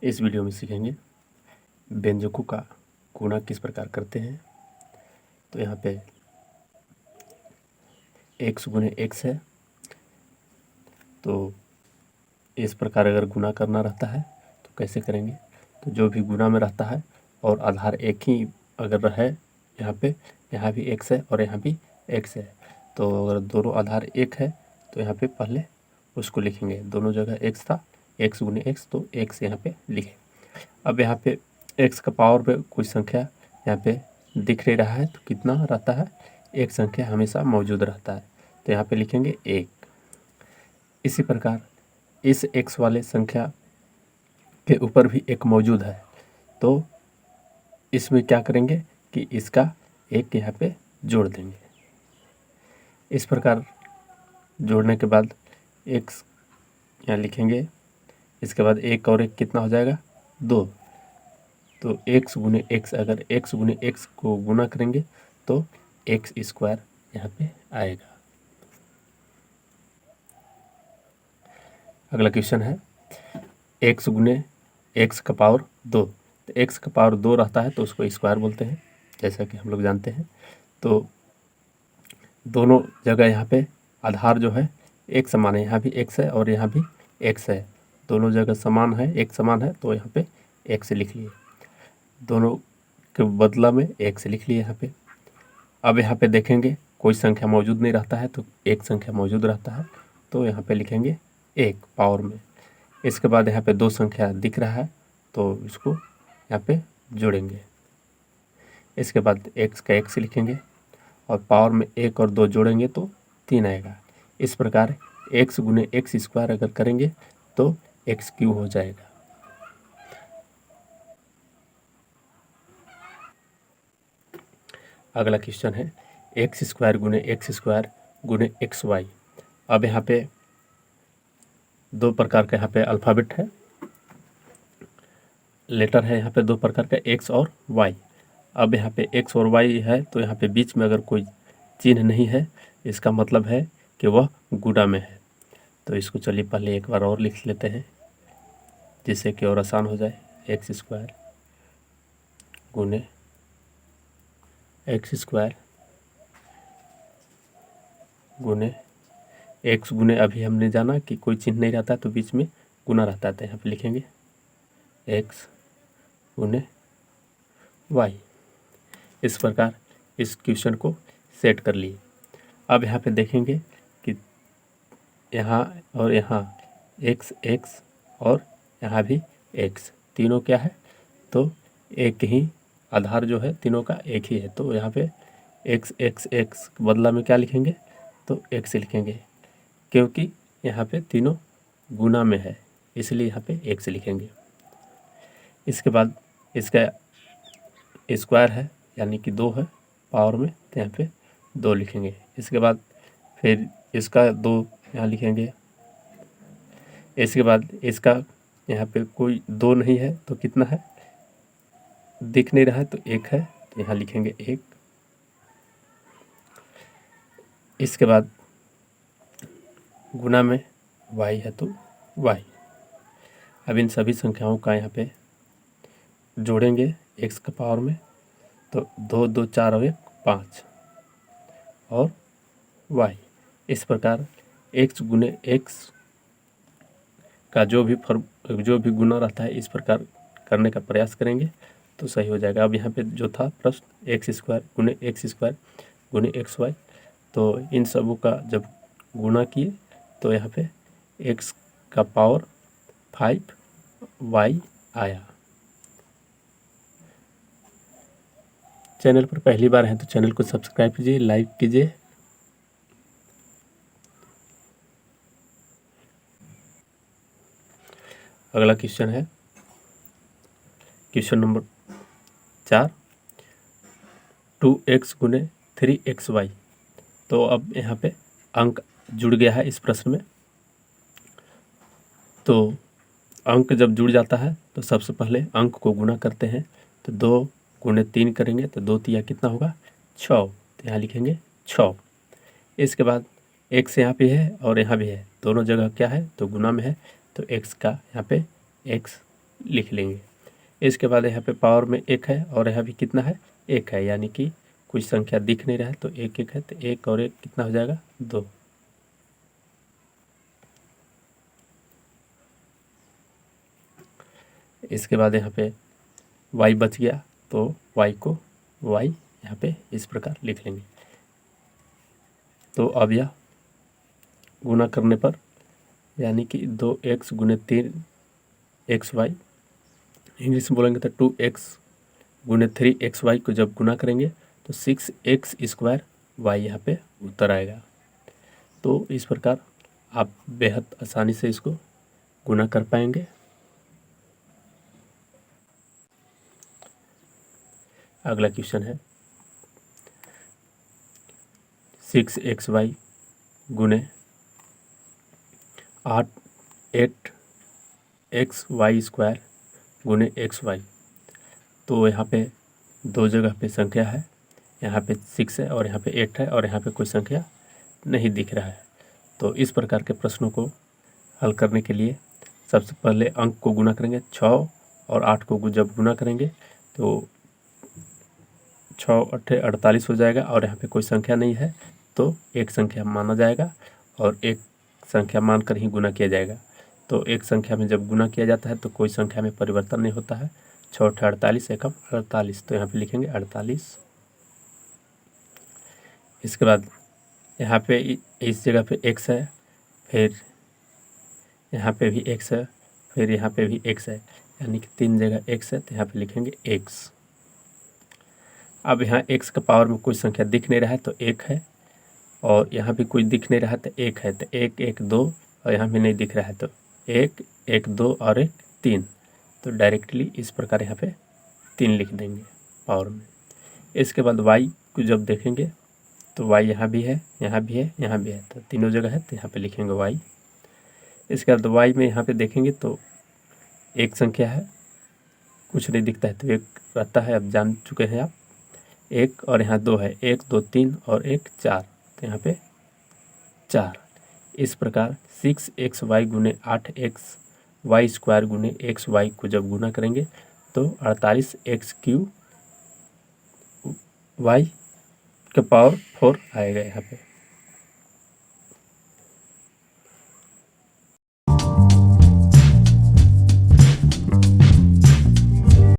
इस वीडियो में सीखेंगे व्यंजकों का गुणा किस प्रकार करते हैं। तो यहाँ पे x गुने x है, तो इस प्रकार अगर गुना करना रहता है तो कैसे करेंगे। तो जो भी गुना में रहता है और आधार एक ही अगर रहे, यहाँ भी x है और यहाँ भी x है, तो अगर दोनों आधार एक है तो यहाँ पे पहले उसको लिखेंगे। दोनों जगह x था, x गुने x, तो x यहाँ पे लिखे। अब यहाँ पे x का पावर पे कोई संख्या यहाँ पे दिख नहीं रहा है तो कितना रहता है, एक संख्या हमेशा मौजूद रहता है, तो यहाँ पे लिखेंगे 1। इसी प्रकार इस x वाले संख्या के ऊपर भी एक मौजूद है, तो इसमें क्या करेंगे कि इसका एक यहाँ पे जोड़ देंगे। इस प्रकार जोड़ने के बाद x यहाँ लिखेंगे, इसके बाद एक और एक कितना हो जाएगा, 2। तो x गुने x, अगर x गुने x को गुना करेंगे तो x स्क्वायर यहाँ पे आएगा। अगला क्वेश्चन है x गुने x का पावर 2। तो x का पावर 2 रहता है तो उसको स्क्वायर बोलते हैं, जैसा कि हम लोग जानते हैं। तो दोनों जगह यहाँ पे आधार जो है एक समान है, यहाँ भी x है और यहाँ भी x है, दोनों जगह समान है, एक समान है, तो यहाँ पे x लिख लिए। दोनों के बदला में x लिख लिए यहाँ पे। अब यहाँ पे देखेंगे कोई संख्या मौजूद नहीं रहता है तो एक संख्या मौजूद रहता है, तो यहाँ पे लिखेंगे 1 पावर में। इसके बाद यहाँ पे 2 संख्या दिख रहा है तो इसको यहाँ पे जोड़ेंगे। इसके बाद x का x लिखेंगे और पावर में 1 और 2 जोड़ेंगे तो 3 आएगा। इस प्रकार x गुने x स्क्वायर अगर करेंगे तो x क्यू हो जाएगा। अगला क्वेश्चन है x स्क्वायर गुने एक्स वाई। अब यहाँ पे 2 प्रकार का यहाँ पे अल्फ़ाबेट है, लेटर है, यहाँ पे 2 प्रकार का x और y। अब यहाँ पे x और y है तो यहाँ पे बीच में अगर कोई चिन्ह नहीं है, इसका मतलब है कि वह गुणा में है। तो इसको चलिए पहले एक बार और लिख लेते हैं जिससे कि और आसान हो जाए। एक्स स्क्वायर गुने एक्स स्क्वायर गुने एक्स गुने, अभी हमने जाना कि कोई चिन्ह नहीं रहता तो बीच में गुना रहता है, तो यहाँ पे लिखेंगे एक्स गुने वाई। इस प्रकार इस क्वेश्चन को सेट कर लिए। अब यहाँ पे देखेंगे कि यहाँ और यहाँ एक्स एक्स और यहाँ भी एक्स, तीनों क्या है, तो एक ही आधार जो है तीनों का एक ही है, तो यहाँ पे एक्स एक्स एक्स बदला में क्या लिखेंगे, तो एक्स लिखेंगे, क्योंकि यहाँ पे तीनों गुना में है इसलिए यहाँ पे एक्स लिखेंगे। इसके बाद इसका स्क्वायर है यानी कि 2 है पावर में, तो यहाँ पे 2 लिखेंगे। इसके बाद फिर इसका 2 यहाँ लिखेंगे। इसके बाद इसका यहाँ पे कोई 2 नहीं है तो कितना है, दिख नहीं रहा है तो 1 है, तो यहाँ लिखेंगे 1। इसके बाद गुना में y है तो y। अब इन सभी संख्याओं का यहाँ पे जोड़ेंगे x का पावर में, तो 2 2 4 और 1 5 और y। इस प्रकार x गुने x का जो भी गुना रहता है इस प्रकार करने का प्रयास करेंगे तो सही हो जाएगा। अब यहाँ पे जो था प्रश्न एक्स स्क्वायर गुने एक्स वाई, तो इन सबों का जब गुना किए तो यहाँ पे x का पावर 5 y आया। चैनल पर पहली बार हैं तो चैनल को सब्सक्राइब कीजिए, लाइक कीजिए। अगला क्वेश्चन है क्वेश्चन नंबर 4, 2x गुने 3xy। तो अब यहाँ पे अंक जुड़ गया है इस प्रश्न में। तो अंक जब जुड़ जाता है तो सबसे पहले अंक को गुना करते हैं, तो 2 गुने 3 करेंगे तो 2 तिया कितना होगा, 6, तो यहाँ लिखेंगे 6। इसके बाद x यहाँ पे है और यहाँ भी है, दोनों जगह क्या है तो गुना में है, तो x का यहाँ पे x लिख लेंगे। इसके बाद यहाँ पे पावर में 1 है और यहाँ भी कितना है 1 है, यानी कि कुछ संख्या दिख नहीं रहा है तो 1 1 है, तो 1 और 1 कितना हो जाएगा 2। इसके बाद यहाँ पे y बच गया तो y को y यहाँ पे इस प्रकार लिख लेंगे। तो अब यह गुना करने पर यानी कि 2x गुने 3xy, इंग्लिश में बोलेंगे तो 2x गुने 3xy को जब गुना करेंगे तो 6x स्क्वायर y यहाँ पे उत्तर आएगा। तो इस प्रकार आप बेहद आसानी से इसको गुना कर पाएंगे। अगला क्वेश्चन है 6xy गुने 8xy स्क्वायर गुने xy। तो यहाँ पे दो जगह पे संख्या है, यहाँ पे 6 है और यहाँ पे 8 है और यहाँ पे कोई संख्या नहीं दिख रहा है। तो इस प्रकार के प्रश्नों को हल करने के लिए सबसे पहले अंक को गुना करेंगे। 6 और 8 को जब गुना करेंगे तो 6 8 48 हो जाएगा और यहाँ पे कोई संख्या नहीं है तो एक संख्या माना जाएगा और एक संख्या मानकर ही गुना किया जाएगा। तो एक संख्या में जब गुना किया जाता है तो कोई संख्या में परिवर्तन नहीं होता है। 6 8 48 एकम 48, तो यहाँ पे लिखेंगे 48। इसके बाद यहाँ पे इस जगह पे x है, फिर यहाँ पे भी x है, फिर यहाँ पे भी x है, यानी कि 3 जगह x है तो यहाँ पे लिखेंगे x। अब यहाँ x का पावर में कोई संख्या दिख नहीं रहा है तो 1 है और यहाँ भी कोई दिख नहीं रहा है तो 1 है, तो 1 1 2 और यहाँ भी नहीं दिख रहा है तो 1 1 2 और 1 3। तो डायरेक्टली इस प्रकार यहाँ पे 3 लिख देंगे पावर में। इसके बाद y को जब देखेंगे तो y यहाँ भी है, यहाँ भी है, यहाँ भी है, तो तीनों जगह है तो यहाँ पे लिखेंगे y। इसके बाद y में यहाँ पे देखेंगे तो एक संख्या है, कुछ नहीं दिखता है तो एक रहता है, अब जान चुके हैं आप। 1 और यहाँ 2 है, 1 2 3 और 1 4, तो यहाँ पे 4। इस प्रकार 6xy गुने 8xy स्क्वायर गुने xy को जब गुना करेंगे तो 48x³ y का पावर 4 आएगा यहाँ पे।